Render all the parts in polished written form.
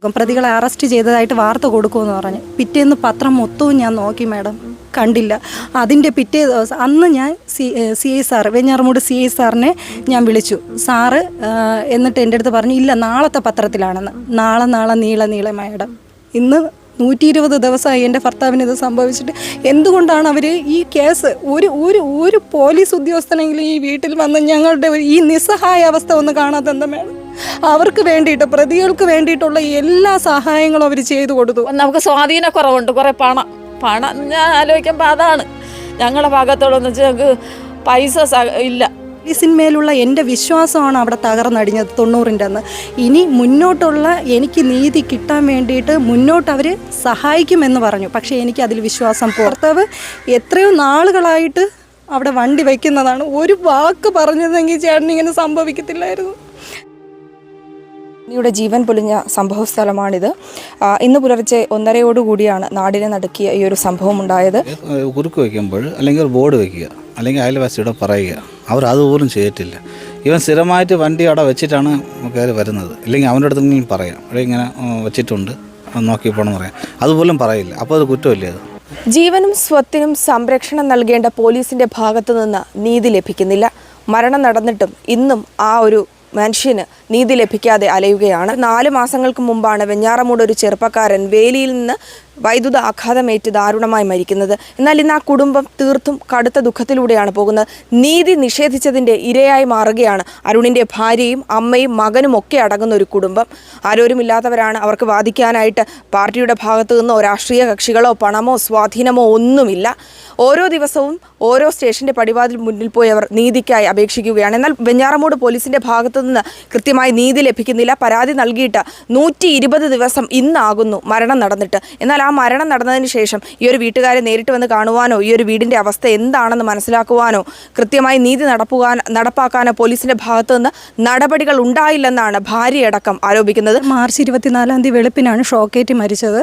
പ്രതികളെ അറസ്റ്റ് ചെയ്തതായിട്ട് വാർത്ത കൊടുക്കുമെന്ന് പറഞ്ഞു. പിറ്റേന്ന് പത്രം മൊത്തവും ഞാൻ നോക്കി മാഡം, കണ്ടില്ല. അതിൻ്റെ പിറ്റേ ദിവസം അന്ന് ഞാൻ CI സാർ, വെഞ്ഞാറമൂട് CI സാറിനെ ഞാൻ വിളിച്ചു. സാറ് എന്നിട്ട് എൻ്റെ അടുത്ത് പറഞ്ഞു, ഇല്ല നാളത്തെ പത്രത്തിലാണെന്ന്. നാളെ നീള മാഡം, ഇന്ന് 120 ദിവസമായി എൻ്റെ ഭർത്താവിന് ഇത് സംഭവിച്ചിട്ട്. എന്തുകൊണ്ടാണ് അവർ ഈ കേസ് ഒരു പോലീസ് ഉദ്യോഗസ്ഥനെങ്കിലും ഈ വീട്ടിൽ വന്ന് ഞങ്ങളുടെ ഈ നിസ്സഹായ അവസ്ഥ ഒന്ന് കാണാത്തെന്താ മേഡം? അവർക്ക് വേണ്ടിയിട്ട്, പ്രതികൾക്ക് വേണ്ടിയിട്ടുള്ള എല്ലാ സഹായങ്ങളും അവർ ചെയ്തു കൊടുത്തു. നമുക്ക് സ്വാധീനക്കുറവുണ്ട്, കുറേ പണം ഞാൻ ആലോചിക്കുമ്പോൾ അതാണ് ഞങ്ങളുടെ ഭാഗത്തോടെന്ന് വെച്ചാൽ ഞങ്ങൾക്ക് പൈസ ഇല്ല. പോലീസിന്മേലുള്ള എൻ്റെ വിശ്വാസമാണ് അവിടെ തകർന്നടിഞ്ഞത് 90-ൻ്റെ അന്ന്. ഇനി മുന്നോട്ടുള്ള എനിക്ക് നീതി കിട്ടാൻ വേണ്ടിയിട്ട് മുന്നോട്ട് അവർ സഹായിക്കുമെന്ന് പറഞ്ഞു. പക്ഷേ എനിക്ക് അതിൽ വിശ്വാസം ഭർത്താവ് എത്രയോ നാളുകളായിട്ട് അവിടെ വണ്ടി വയ്ക്കുന്നതാണ്. ഒരു വാക്ക് പറഞ്ഞതെങ്കിൽ ചേട്ടൻ ഇങ്ങനെ സംഭവിക്കത്തില്ലായിരുന്നു. യുടെ ജീവൻ പൊലിഞ്ഞ സംഭവ സ്ഥലമാണിത്. ഇന്ന് പുലർച്ചെ 1:30 നാടിനെ നടുക്കിയ ഈ ഒരു സംഭവം ഉണ്ടായത്. കുറുക്ക് വയ്ക്കുമ്പോൾ അല്ലെങ്കിൽ ഒരു ബോർഡ് വയ്ക്കുക, അല്ലെങ്കിൽ അയൽവാസിയോട് പറയുക. അവർ അതുപോലും ചെയ്തിട്ടില്ല. ഇവൻ സ്ഥിരമായിട്ട് വണ്ടി അവിടെ വെച്ചിട്ടാണ് കയറി വരുന്നത്. അല്ലെങ്കിൽ അവൻ്റെ അടുത്തെങ്കിലും പറയാം, ഇവിടെ ഇങ്ങനെ വെച്ചിട്ടുണ്ട്, നോക്കി പോകണമെന്ന് പറയാം. അതുപോലും പറയില്ല. അപ്പോൾ അത് കുറ്റമില്ലേ? അത് ജീവനും സ്വത്തിനും സംരക്ഷണം നൽകേണ്ട പോലീസിന്റെ ഭാഗത്തു നിന്ന് നീതി ലഭിക്കുന്നില്ല. മരണം നടന്നിട്ടും ഇന്നും ആ ഒരു മനുഷ്യന് നീതി ലഭിക്കാതെ അലയുകയാണ്. 4 മാസങ്ങൾക്ക് മുമ്പാണ് വെഞ്ഞാറമൂട് ഒരു ചെറുപ്പക്കാരൻ വേലിയിൽ നിന്ന് വൈദ്യുത ആഘാതമേറ്റ് ദാരുണമായി മരിക്കുന്നത്. എന്നാൽ ഇന്ന് ആ കുടുംബം തീർത്തും കടുത്ത ദുഃഖത്തിലൂടെയാണ് പോകുന്നത്. നീതി നിഷേധിച്ചതിൻ്റെ ഇരയായി മാറുകയാണ് അരുണിൻ്റെ ഭാര്യയും അമ്മയും മകനും ഒക്കെ അടങ്ങുന്ന ഒരു കുടുംബം. ആരോരുമില്ലാത്തവരാണ്. അവർക്ക് വാദിക്കാനായിട്ട് പാർട്ടിയുടെ ഭാഗത്തു നിന്നോ രാഷ്ട്രീയ കക്ഷികളോ പണമോ സ്വാധീനമോ ഒന്നുമില്ല. ഓരോ ദിവസവും ഓരോ സ്റ്റേഷൻ്റെ പടിവാതിൽ മുന്നിൽ പോയി അവർ നീതിക്കായി അപേക്ഷിക്കുകയാണ്. എന്നാൽ വെഞ്ഞാറമൂട് പോലീസിൻ്റെ ഭാഗത്തു നിന്ന് കൃത്യമായി നീതി ലഭിക്കുന്നില്ല. പരാതി നൽകിയിട്ട് 120 ദിവസം ഇന്നാകുന്നു മരണം നടന്നിട്ട്. എന്നാൽ ആ മരണം നടന്നതിന് ശേഷം ഈ ഒരു വീട്ടുകാരെ നേരിട്ട് വന്ന് കാണുവാനോ ഈ ഒരു വീടിൻ്റെ അവസ്ഥ എന്താണെന്ന് മനസ്സിലാക്കുവാനോ കൃത്യമായി നീതി നടപ്പാക്കാനോ പോലീസിൻ്റെ ഭാഗത്തു നിന്ന് നടപടികൾ ഉണ്ടായില്ലെന്നാണ് ഭാര്യയടക്കം ആരോപിക്കുന്നത്. മാർച്ച് 24-ാം തീയതി വെളുപ്പിനാണ് ഷോക്കേറ്റ് മരിച്ചത്.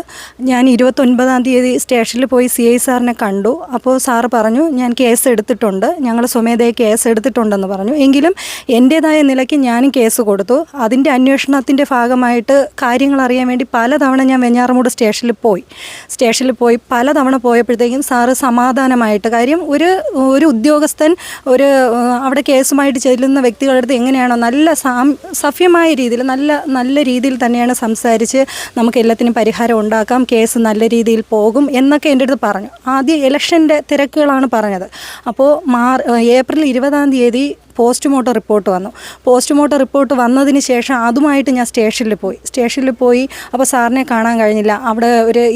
ഞാൻ 29-ാം തീയതി സ്റ്റേഷനിൽ പോയി CI സാറിനെ കണ്ടു. അപ്പോൾ സാറ് പറഞ്ഞു, ഞാൻ കേസ് എടുത്തിട്ടുണ്ട്, ഞങ്ങൾ സ്വമേധയെ കേസ് എടുത്തിട്ടുണ്ടെന്ന് പറഞ്ഞു. എങ്കിലും എൻ്റേതായ നിലയ്ക്ക് ഞാനും കേസ് കൊടുത്തു. അതിൻ്റെ അന്വേഷണത്തിൻ്റെ ഭാഗമായിട്ട് കാര്യങ്ങൾ അറിയാൻ വേണ്ടി പലതവണ ഞാൻ വെഞ്ഞാറമൂട് സ്റ്റേഷനിൽ പോയി പലതവണ പോയപ്പോഴത്തേക്കും സാറ് സമാധാനമായിട്ട്, കാര്യം ഒരു ഉദ്യോഗസ്ഥൻ അവിടെ കേസുമായിട്ട് ചെല്ലുന്ന വ്യക്തികളുടെ അടുത്ത് എങ്ങനെയാണോ നല്ല സഭ്യമായ രീതിയിൽ നല്ല രീതിയിൽ തന്നെയാണ് സംസാരിച്ച് നമുക്ക് എല്ലാത്തിനും പരിഹാരം ഉണ്ടാക്കാം, കേസ് നല്ല രീതിയിൽ പോകും എന്നൊക്കെ എൻ്റെ അടുത്ത് പറഞ്ഞു. ആദ്യം ഇലക്ഷൻ്റെ തിരക്കുകളാണ് പറഞ്ഞത്. അപ്പോൾ ഏപ്രിൽ 20-ാം തീയതി പോസ്റ്റ്മോർട്ടം റിപ്പോർട്ട് വന്നു. പോസ്റ്റ്മോർട്ടം റിപ്പോർട്ട് വന്നതിന് ശേഷം അതുമായിട്ട് ഞാൻ സ്റ്റേഷനിൽ പോയി. അപ്പോൾ സാറിനെ കാണാൻ കഴിഞ്ഞില്ല. അവിടെ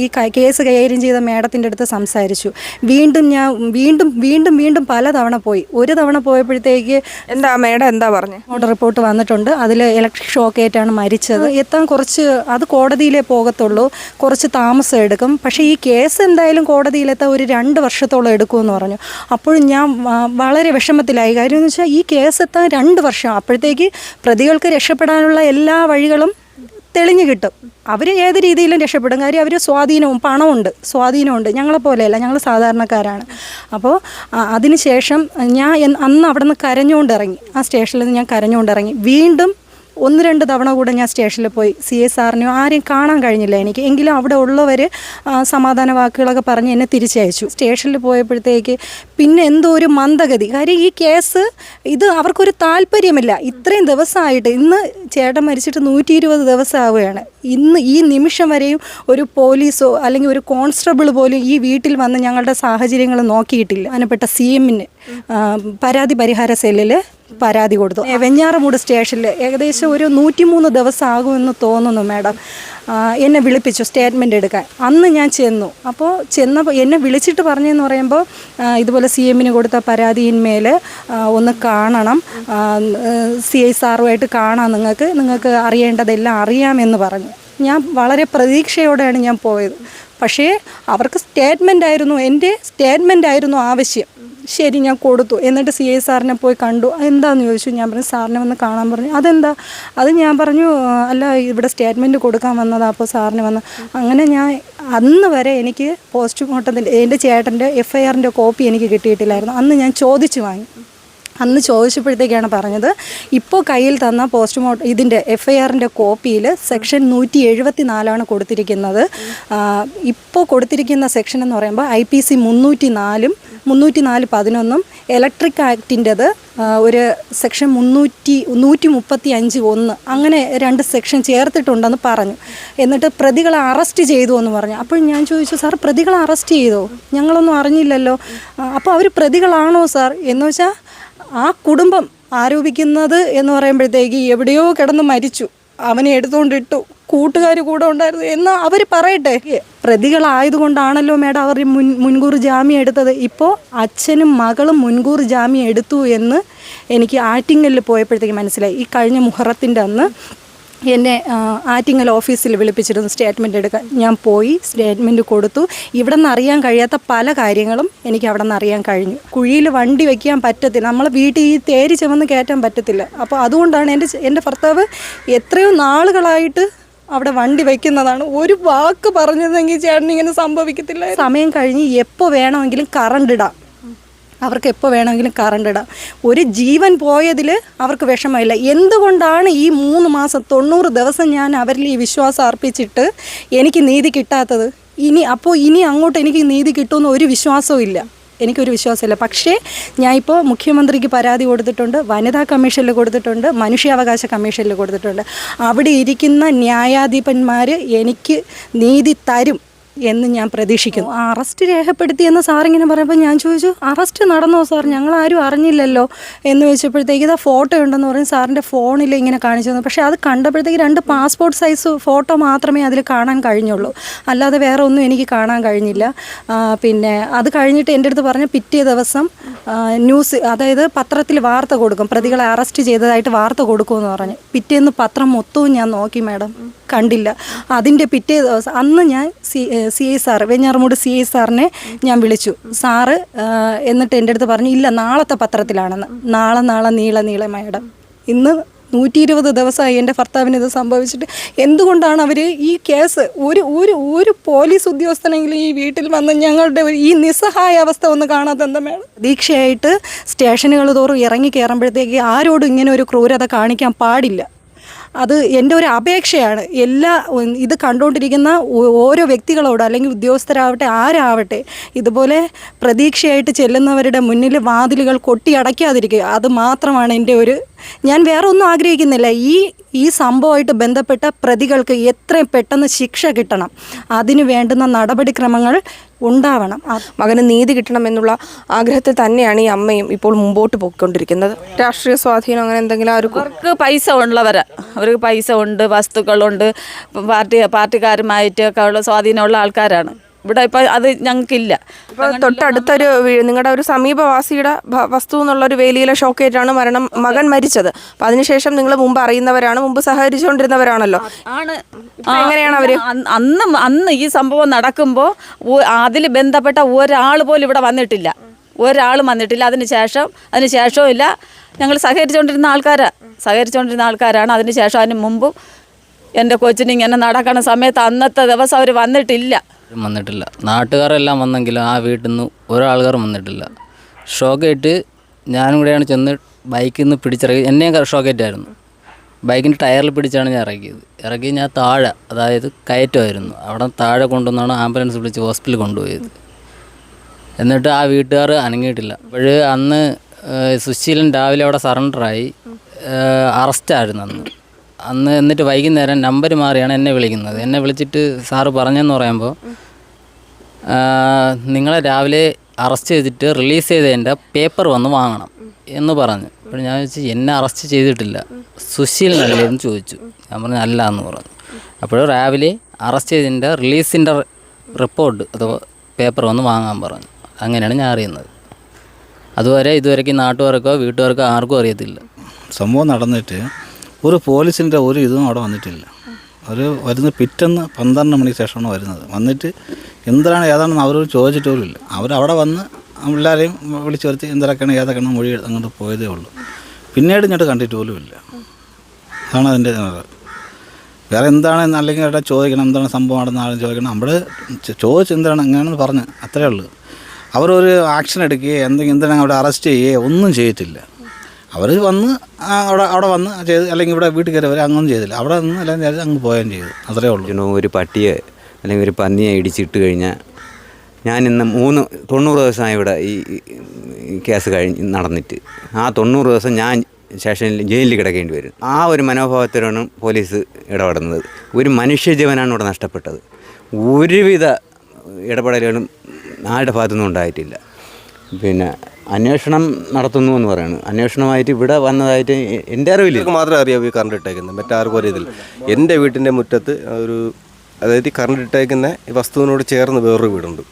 ഈ കേസ് കൈകാര്യം ചെയ്ത മേഡത്തിൻ്റെ അടുത്ത് സംസാരിച്ചു. വീണ്ടും പലതവണ പോയി. ഒരു തവണ പോയപ്പോഴത്തേക്ക് മേഡം എന്താ പറഞ്ഞു? റിപ്പോർട്ട് വന്നിട്ടുണ്ട്, അതിൽ ഇലക്ട്രിക് ഷോക്കേറ്റാണ് മരിച്ചത്. എത്താൻ അത് കോടതിയിലേ പോകത്തുള്ളൂ, കുറച്ച് താമസം എടുക്കും. പക്ഷേ ഈ കേസ് എന്തായാലും കോടതിയിലെത്താൻ ഒരു 2 വർഷത്തോളം എടുക്കുമെന്ന് പറഞ്ഞു. അപ്പോഴും ഞാൻ വളരെ വിഷമത്തിലായി. കാര്യം എന്ന് വെച്ചാൽ ഈ കേസ് എത്താൻ 2 വർഷം. അപ്പോഴത്തേക്ക് പ്രതികൾക്ക് രക്ഷപ്പെടാനുള്ള എല്ലാ വഴികളും തെളിഞ്ഞു കിട്ടും. അവർ ഏത് രീതിയിലും രക്ഷപ്പെടും. കാര്യം അവർ സ്വാധീനമുണ്ട്. ഞങ്ങളെപ്പോലെയല്ല, ഞങ്ങൾ സാധാരണക്കാരാണ്. അപ്പോൾ അതിനുശേഷം ഞാൻ അന്ന് അവിടെ നിന്ന് കരഞ്ഞുകൊണ്ടിറങ്ങി. ആ സ്റ്റേഷനിൽ നിന്ന് ഞാൻ കരഞ്ഞുകൊണ്ടിറങ്ങി. വീണ്ടും 1-2 തവണ കൂടെ ഞാൻ സ്റ്റേഷനിൽ പോയി. CI സാറിനെയോ ആരെയും കാണാൻ കഴിഞ്ഞില്ല എനിക്ക്. എങ്കിലും അവിടെ ഉള്ളവർ സമാധാന വാക്കുകളൊക്കെ പറഞ്ഞ് എന്നെ തിരിച്ചയച്ചു. സ്റ്റേഷനിൽ പോയപ്പോഴത്തേക്ക് പിന്നെ എന്തോ ഒരു മന്ദഗതി. കാര്യം ഈ കേസ് അവർക്കൊരു താല്പര്യമില്ല. ഇത്രയും ദിവസമായിട്ട്, ഇന്ന് ചേട്ടൻ മരിച്ചിട്ട് 120 ദിവസമാവുകയാണ്. ഇന്ന് ഈ നിമിഷം വരെയും ഒരു പോലീസോ അല്ലെങ്കിൽ ഒരു കോൺസ്റ്റബിൾ പോലും ഈ വീട്ടിൽ വന്ന് ഞങ്ങളുടെ സാഹചര്യങ്ങൾ നോക്കിയിട്ടില്ല. ബഹുമാനപ്പെട്ട CM-ന് പരാതി പരിഹാര സെല്ലിൽ പരാതി കൊടുത്തു. വെഞ്ഞാറമൂട് സ്റ്റേഷനിൽ ഏകദേശം ഒരു 103 ദിവസം ആകുമെന്ന് തോന്നുന്നു മാഡം. എന്നെ വിളിപ്പിച്ചു സ്റ്റേറ്റ്മെൻ്റ് എടുക്കാൻ. അന്ന് ഞാൻ ചെന്നു. അപ്പോൾ ചെന്നപ്പോൾ എന്നെ വിളിച്ചിട്ട് പറഞ്ഞതെന്ന് പറയുമ്പോൾ, ഇതുപോലെ CM-ന് കൊടുത്ത പരാതിയിന്മേൽ ഒന്ന് കാണണം, CI സാറുമായിട്ട് കാണാം, നിങ്ങൾക്ക് അറിയേണ്ടതെല്ലാം അറിയാമെന്ന് പറഞ്ഞു. ഞാൻ വളരെ പ്രതീക്ഷയോടെയാണ് ഞാൻ പോയത്. പക്ഷേ അവർക്ക് എൻ്റെ സ്റ്റേറ്റ്മെൻ്റ് ആയിരുന്നു ആവശ്യം. ശരി, ഞാൻ കൊടുത്തു. എന്നിട്ട് CI സാറിനെ പോയി കണ്ടു. എന്താണെന്ന് ചോദിച്ചു. ഞാൻ പറഞ്ഞു സാറിനെ വന്ന് കാണാൻ പറഞ്ഞു. അതെന്താ? അത് ഞാൻ പറഞ്ഞു, അല്ല ഇവിടെ സ്റ്റേറ്റ്മെൻറ്റ് കൊടുക്കാൻ വന്നതാണ്, അപ്പോൾ സാറിന് വന്ന്. അങ്ങനെ ഞാൻ അന്ന് വരെ എനിക്ക് പോസ്റ്റ്മോർട്ടത്തിൻ്റെ എൻ്റെ ചേട്ടൻ്റെ FIR കോപ്പി എനിക്ക് കിട്ടിയിട്ടില്ലായിരുന്നു. അന്ന് ഞാൻ ചോദിച്ചു വാങ്ങി. അന്ന് ചോദിച്ചപ്പോഴത്തേക്കാണ് പറഞ്ഞത് ഇപ്പോൾ കയ്യിൽ തന്ന പോസ്റ്റ്മോർട്ടം ഇതിൻ്റെ FIRൻ്റെ കോപ്പിയിൽ സെക്ഷൻ 174 കൊടുത്തിരിക്കുന്നത്. ഇപ്പോൾ കൊടുത്തിരിക്കുന്ന സെക്ഷൻ എന്ന് പറയുമ്പോൾ IPC 304 304(11) ഇലക്ട്രിക് ആക്ടിൻ്റെത് ഒരു സെക്ഷൻ 135(1) അങ്ങനെ 2 സെക്ഷൻ ചേർത്തിട്ടുണ്ടെന്ന് പറഞ്ഞു. എന്നിട്ട് പ്രതികളെ അറസ്റ്റ് ചെയ്തു എന്ന് പറഞ്ഞു. അപ്പോൾ ഞാൻ ചോദിച്ചു, സാർ പ്രതികളെ അറസ്റ്റ് ചെയ്തോ? ഞങ്ങളൊന്നും അറിഞ്ഞില്ലല്ലോ. അപ്പോൾ അവർ പ്രതികളാണോ സാർ എന്ന് വെച്ചാൽ ആ കുടുംബം ആരോപിക്കുന്നത് എന്ന് പറയുമ്പോഴത്തേക്ക് എവിടെയോ കിടന്ന് മരിച്ചു, അവനെ എടുത്തുകൊണ്ടിട്ടു, കൂട്ടുകാർ കൂടെ ഉണ്ടായിരുന്നു എന്ന് അവർ പറയട്ടെ. പ്രതികളായതുകൊണ്ടാണല്ലോ മേഡം അവർ മുൻകൂർ ജാമ്യം എടുത്തത്. ഇപ്പോൾ അച്ഛനും മകളും മുൻകൂർ ജാമ്യം എടുത്തു എന്ന് എനിക്ക് ആറ്റിങ്ങലിൽ പോയപ്പോഴത്തേക്ക് മനസ്സിലായി. ഈ കഴിഞ്ഞ മുഹറത്തിൻ്റെ അന്ന് എന്നെ ആറ്റിങ്ങൽ ഓഫീസിൽ വിളിപ്പിച്ചിരുന്നു സ്റ്റേറ്റ്മെൻറ്റ് എടുക്കാൻ. ഞാൻ പോയി സ്റ്റേറ്റ്മെൻറ്റ് കൊടുത്തു. ഇവിടെ നിന്ന് അറിയാൻ കഴിയാത്ത പല കാര്യങ്ങളും എനിക്ക് അവിടെ നിന്ന് അറിയാൻ കഴിഞ്ഞു. കുഴിയിൽ വണ്ടി വയ്ക്കാൻ പറ്റത്തില്ല, നമ്മളെ വീട്ടിൽ ഈ തേരി ചുമന്ന് കയറ്റാൻ പറ്റത്തില്ല. അപ്പോൾ അതുകൊണ്ടാണ് എൻ്റെ ഭർത്താവ് എത്രയോ നാളുകളായിട്ട് അവിടെ വണ്ടി വയ്ക്കുന്നതാണ്. ഒരു വാക്ക് പറഞ്ഞതെങ്കിൽ ചേട്ടൻ ഇങ്ങനെ സംഭവിക്കത്തില്ല. സമയം കഴിഞ്ഞ് എപ്പോൾ വേണമെങ്കിലും കറണ്ട് ഇടാം, അവർക്ക് എപ്പോൾ വേണമെങ്കിലും കറണ്ട് ഇടാം. ഒരു ജീവൻ പോയതിൽ അവർക്ക് വിഷമമില്ല. എന്തുകൊണ്ടാണ് ഈ 3 മാസം 90 ദിവസം ഞാൻ അവരിൽ ഈ വിശ്വാസം അർപ്പിച്ചിട്ട് എനിക്ക് നീതി കിട്ടാത്തത്? ഇനി അങ്ങോട്ട് എനിക്ക് നീതി കിട്ടുമെന്ന് ഒരു വിശ്വാസവും ഇല്ല, എനിക്കൊരു വിശ്വാസമില്ല. പക്ഷേ ഞാൻ ഇപ്പോൾ മുഖ്യമന്ത്രിക്ക് പരാതി കൊടുത്തിട്ടുണ്ട്, വനിതാ കമ്മീഷനിൽ കൊടുത്തിട്ടുണ്ട്, മനുഷ്യാവകാശ കമ്മീഷനിൽ കൊടുത്തിട്ടുണ്ട്. അവിടെ ഇരിക്കുന്ന ന്യായാധിപന്മാർ എനിക്ക് നീതി തരും എന്ന് ഞാൻ പ്രതീക്ഷിക്കുന്നു. അറസ്റ്റ് രേഖപ്പെടുത്തിയെന്ന് സാറിങ്ങനെ പറയുമ്പോൾ ഞാൻ ചോദിച്ചു, അറസ്റ്റ് നടന്നോ സാർ? ഞങ്ങളാരും അറിഞ്ഞില്ലല്ലോ എന്ന് വെച്ചപ്പോഴത്തേക്ക് ഇതാ ഫോട്ടോ ഉണ്ടെന്ന് പറയും. സാറിൻ്റെ ഫോണിൽ ഇങ്ങനെ കാണിച്ചു തന്നു. പക്ഷേ അത് കണ്ടപ്പോഴത്തേക്ക് 2 പാസ്പോർട്ട് സൈസ് ഫോട്ടോ മാത്രമേ അതിൽ കാണാൻ കഴിഞ്ഞുള്ളൂ, അല്ലാതെ വേറെ ഒന്നും എനിക്ക് കാണാൻ കഴിഞ്ഞില്ല. പിന്നെ അത് കഴിഞ്ഞിട്ട് എൻ്റെ അടുത്ത് പറഞ്ഞ പിറ്റേ ദിവസം ന്യൂസ്, അതായത് പത്രത്തിൽ വാർത്ത കൊടുക്കും, പ്രതികളെ അറസ്റ്റ് ചെയ്തതായിട്ട് വാർത്ത കൊടുക്കുമെന്ന് പറഞ്ഞു. പിറ്റേന്ന് പത്രം മൊത്തവും ഞാൻ നോക്കി മേഡം, കണ്ടില്ല. അതിൻ്റെ പിറ്റേ ദിവസം അന്ന് ഞാൻ CI സാർ, വെഞ്ഞാറമൂട് CI സാറിനെ ഞാൻ വിളിച്ചു. സാറ് എന്നിട്ട് എൻ്റെ അടുത്ത് പറഞ്ഞു, ഇല്ല നാളത്തെ പത്രത്തിലാണെന്ന്. നാളെ നീള മേഡം. ഇന്ന് 120 ദിവസമായി എൻ്റെ ഭർത്താവിന് ഇത് സംഭവിച്ചിട്ട്. എന്തുകൊണ്ടാണ് അവർ ഈ കേസ് ഒരു പോലീസ് ഉദ്യോഗസ്ഥനെങ്കിലും ഈ വീട്ടിൽ വന്ന് ഞങ്ങളുടെ ഈ നിസ്സഹായ അവസ്ഥ ഒന്ന് കാണാത്ത എന്താ മേഡം? പ്രതീക്ഷയായിട്ട് സ്റ്റേഷനുകൾ തോറും ഇറങ്ങി കയറുമ്പോഴത്തേക്ക് ആരോടും ഇങ്ങനെ ഒരു ക്രൂരത കാണിക്കാൻ പാടില്ല. അത് എൻ്റെ ഒരു അപേക്ഷയാണ്. ഇത് കണ്ടുകൊണ്ടിരിക്കുന്ന ഓരോ വ്യക്തികളോട്, അല്ലെങ്കിൽ ഉദ്യോഗസ്ഥരാവട്ടെ ആരാവട്ടെ, ഇതുപോലെ പ്രതീക്ഷയായിട്ട് ചെല്ലുന്നവരുടെ മുന്നിൽ വാതിലുകൾ കൊട്ടിയടയ്ക്കാതിരിക്കുക. അത് മാത്രമാണ് എൻ്റെ ഞാൻ വേറെ ഒന്നും ആഗ്രഹിക്കുന്നില്ല. ഈ സംഭവമായിട്ട് ബന്ധപ്പെട്ട പ്രതികൾക്ക് എത്രയും പെട്ടെന്ന് ശിക്ഷ കിട്ടണം, അതിന് വേണ്ടുന്ന നടപടിക്രമങ്ങൾ ഉണ്ടാവണം. മകന് നീതി കിട്ടണം എന്നുള്ള ആഗ്രഹത്തിൽ തന്നെയാണ് ഈ അമ്മയും ഇപ്പോൾ മുമ്പോട്ട് പോയിക്കൊണ്ടിരിക്കുന്നത്. രാഷ്ട്രീയ സ്വാധീനം അങ്ങനെ എന്തെങ്കിലും അവർക്ക് പൈസ ഉള്ളവരാ, അവർക്ക് പൈസ ഉണ്ട്, വസ്തുക്കളുണ്ട്, പാർട്ടിക്കാരുമായിട്ടൊക്കെ ഉള്ള സ്വാധീനമുള്ള ആൾക്കാരാണ്. ഇവിടെ ഇപ്പോൾ അത് ഞങ്ങൾക്കില്ല. ഇപ്പോൾ തൊട്ടടുത്തൊരു നിങ്ങളുടെ ഒരു സമീപവാസിയുടെ വസ്തു എന്നുള്ളൊരു വേലിയിലെ ഷോക്കേറ്റാണ് മകൻ മരിച്ചത്. അപ്പം അതിനുശേഷം നിങ്ങൾ മുമ്പ് അറിയുന്നവരാണ്, മുമ്പ് സഹകരിച്ചുകൊണ്ടിരുന്നവരാണല്ലോ. എങ്ങനെയാണ് അവർ അന്ന് ഈ സംഭവം നടക്കുമ്പോൾ അതിൽ ബന്ധപ്പെട്ട ഒരാൾ പോലും ഇവിടെ വന്നിട്ടില്ല, അതിന് ശേഷവും ഇല്ല. ഞങ്ങൾ സഹകരിച്ചുകൊണ്ടിരുന്ന ആൾക്കാരാണ്. അതിന് മുമ്പും എൻ്റെ കൊച്ചിന് ഇങ്ങനെ നടക്കണ സമയത്ത് അന്നത്തെ ദിവസം അവർ വന്നിട്ടില്ല. നാട്ടുകാരെല്ലാം വന്നെങ്കിലും ആ വീട്ടിൽ നിന്ന് ഒരാൾക്കാരും വന്നിട്ടില്ല. ഷോക്കേറ്റ് ഞാനും കൂടെയാണ് ചെന്ന് ബൈക്കിൽ നിന്ന് പിടിച്ചിറങ്ങി. എന്നെയും ഷോക്കേറ്റായിരുന്നു. ബൈക്കിൻ്റെ ടയറിൽ പിടിച്ചാണ് ഞാൻ ഇറക്കി ഞാൻ താഴെ, അതായത് കയറ്റമായിരുന്നു, അവിടെ താഴെ കൊണ്ടുവന്നാണ് ആംബുലൻസ് വിളിച്ച് ഹോസ്പിറ്റലിൽ കൊണ്ടുപോയത്. എന്നിട്ട് ആ വീട്ടുകാർ അനങ്ങിയിട്ടില്ല. അപ്പോൾ അന്ന് സുശീലൻ രാവിലെ അവിടെ സറണ്ടറായി, അറസ്റ്റായിരുന്നു അന്ന്. എന്നിട്ട് വൈകുന്നേരം നമ്പർ മാറിയാണ് എന്നെ വിളിക്കുന്നത്. എന്നെ വിളിച്ചിട്ട് സാറ് പറഞ്ഞെന്ന് പറയുമ്പോൾ, നിങ്ങളെ രാവിലെ അറസ്റ്റ് ചെയ്തിട്ട് റിലീസ് ചെയ്തതിൻ്റെ പേപ്പർ വന്ന് വാങ്ങണം എന്ന് പറഞ്ഞു. അപ്പോൾ ഞാൻ ചോദിച്ചു, എന്നെ അറസ്റ്റ് ചെയ്തിട്ടില്ല, സുശീലനല്ലേ എന്ന് ചോദിച്ചു. ഞാൻ പറഞ്ഞു അല്ല എന്ന് പറഞ്ഞു. അപ്പോൾ രാവിലെ അറസ്റ്റ് ചെയ്തതിൻ്റെ റിലീസിൻ്റെ റിപ്പോർട്ട് അഥവാ പേപ്പർ വന്ന് വാങ്ങാൻ പറഞ്ഞു. അങ്ങനെയാണ് ഞാൻ അറിയുന്നത്. ഇതുവരെയ്ക്ക് നാട്ടുകാർക്കോ വീട്ടുകാർക്കോ ആർക്കും അറിയത്തില്ല. സംഭവം നടന്നിട്ട് ഒരു പോലീസിൻ്റെ ഒരു ഇതും അവിടെ വന്നിട്ടില്ല. അവർ വരുന്നത് പിറ്റേന്ന് 12 മണിക്ക് ശേഷമാണ് വരുന്നത്. വന്നിട്ട് എന്താണ് ഏതാണെന്ന് അവർ ചോദിച്ചിട്ട് പോലും ഇല്ല. അവരവിടെ വന്ന് എല്ലാവരെയും വിളിച്ചു വരുത്തി എന്തൊക്കെയാണ് ഏതൊക്കെയാണ് മൊഴി അങ്ങോട്ട് പോയതേ ഉള്ളൂ. പിന്നീട് ഇങ്ങോട്ട് കണ്ടിട്ട് പോലും ഇല്ല. അതാണ് അതിൻ്റെ വേറെ എന്താണ് അല്ലെങ്കിൽ അവിടെ ചോദിക്കണം, എന്താണ് സംഭവം നടന്നാലും ചോദിക്കണം. അവിടെ ചോദിച്ച് എന്താണ് എങ്ങനെയാണെന്ന് പറഞ്ഞ് അത്രയേ ഉള്ളൂ. അവരൊരു ആക്ഷൻ എടുക്കുകയോ എന്തെങ്കിലും അവിടെ അറസ്റ്റ് ചെയ്യുകയോ ഒന്നും ചെയ്തിട്ടില്ല. അവർ വന്ന് അവിടെ വന്ന് ചെയ്ത്, അല്ലെങ്കിൽ ഇവിടെ വീട്ടിൽ കയറി വരെ അങ്ങൊന്നും ചെയ്തില്ല. അവിടെ നിന്ന് എല്ലാം ചെയ്ത് അങ്ങ് പോവുകയും ചെയ്തു. അത്രേ ഉള്ളൂ. ഒരു പട്ടിയെ അല്ലെങ്കിൽ ഒരു പന്നിയെ ഇടിച്ചിട്ട് കഴിഞ്ഞാൽ ഞാൻ ഇന്ന് 90 ദിവസമായി ഇവിടെ ഈ കേസ് നടന്നിട്ട്. ആ 90 ദിവസം ഞാൻ സ്റ്റേഷനിൽ ജയിലിൽ കിടക്കേണ്ടി വരും. ആ ഒരു മനോഭാവത്തിലാണ് പോലീസ് ഇടപെടുന്നത്. ഒരു മനുഷ്യജീവനാണ് ഇവിടെ നഷ്ടപ്പെട്ടത്. ഒരുവിധ ഇടപെടലുകളും ആരുടെ ഭാഗത്തുനിന്നും ഉണ്ടായിട്ടില്ല. പിന്നെ അന്വേഷണം നടത്തുന്നു എന്ന് പറയുന്നത്, അന്വേഷണമായിട്ട് ഇവിടെ വന്നതായിട്ട് എൻ്റെ അറിവില്ല. മാത്രമേ അറിയാവൂ ഈ കറണ്ട് ഇട്ടേക്കുന്നത്, മറ്റാർക്കും അറിയത്തില്ല. എൻ്റെ വീട്ടിൻ്റെ മുറ്റത്ത് അതായത് കറണ്ട് ഇട്ടേക്കുന്ന ഈ വസ്തുവിനോട് ചേർന്ന് വേറൊരു വീടുണ്ട്.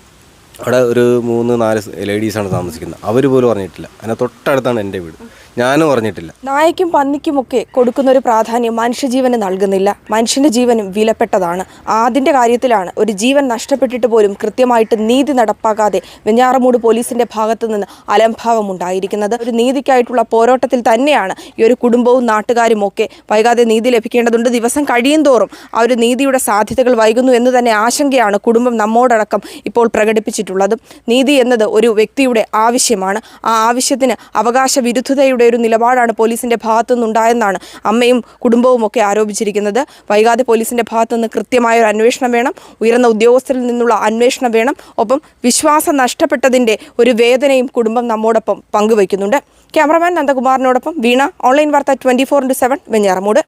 അവിടെ ഒരു 3-4 ലേഡീസാണ് താമസിക്കുന്നത്. അവർ പോലും അറിഞ്ഞിട്ടില്ല. അതിനെ തൊട്ടടുത്താണ് എൻ്റെ വീട്. ഞാനും അറിഞ്ഞിട്ടില്ല. നായയ്ക്കും പന്നിക്കുമൊക്കെ കൊടുക്കുന്ന ഒരു പ്രാധാന്യം മനുഷ്യജീവന് നൽകുന്നില്ല. മനുഷ്യൻ്റെ ജീവനും വിലപ്പെട്ടതാണ്. അതിൻ്റെ കാര്യത്തിലാണ് ഒരു ജീവൻ നഷ്ടപ്പെട്ടിട്ട് പോലും കൃത്യമായിട്ട് നീതി നടപ്പാക്കാതെ വെഞ്ഞാറമൂട് പോലീസിൻ്റെ ഭാഗത്തു നിന്ന് അലംഭാവം ഉണ്ടായിരിക്കുന്നത്. ഒരു നീതിക്കായിട്ടുള്ള പോരാട്ടത്തിൽ തന്നെയാണ് ഈ ഒരു കുടുംബവും നാട്ടുകാരും ഒക്കെ. വൈകാതെ നീതി ലഭിക്കേണ്ടതുണ്ട്. ദിവസം കഴിയും തോറും ആ ഒരു നീതിയുടെ സാധ്യതകൾ വൈകുന്നു എന്ന് തന്നെ ആശങ്കയാണ് കുടുംബം നമ്മോടടക്കം ഇപ്പോൾ പ്രകടിപ്പിച്ചിട്ടുള്ളത്. നീതി എന്നത് ഒരു വ്യക്തിയുടെ ആവശ്യമാണ്. ആ ആവശ്യത്തിന് അവകാശ വിരുദ്ധതയുടെ ഒരു നിലപാടാണ് പോലീസിന്റെ ഭാഗത്തു നിന്നുണ്ടായെന്നാണ് അമ്മയും കുടുംബവും ഒക്കെ ആരോപിച്ചിരിക്കുന്നത്. വൈകാതെ പോലീസിന്റെ ഭാഗത്തു നിന്ന് കൃത്യമായ ഒരു അന്വേഷണം വേണം. ഉയർന്ന ഉദ്യോഗസ്ഥരിൽ നിന്നുള്ള അന്വേഷണം വേണം. ഒപ്പം വിശ്വാസം നഷ്ടപ്പെട്ടതിൻ്റെ ഒരു വേദനയും കുടുംബം നമ്മോടൊപ്പം പങ്കുവയ്ക്കുന്നുണ്ട്. ക്യാമറമാൻ നന്ദകുമാറിനോടൊപ്പം വീണ, ഓൺലൈൻ വാർത്ത 24/7 വെഞ്ഞാറമൂട്.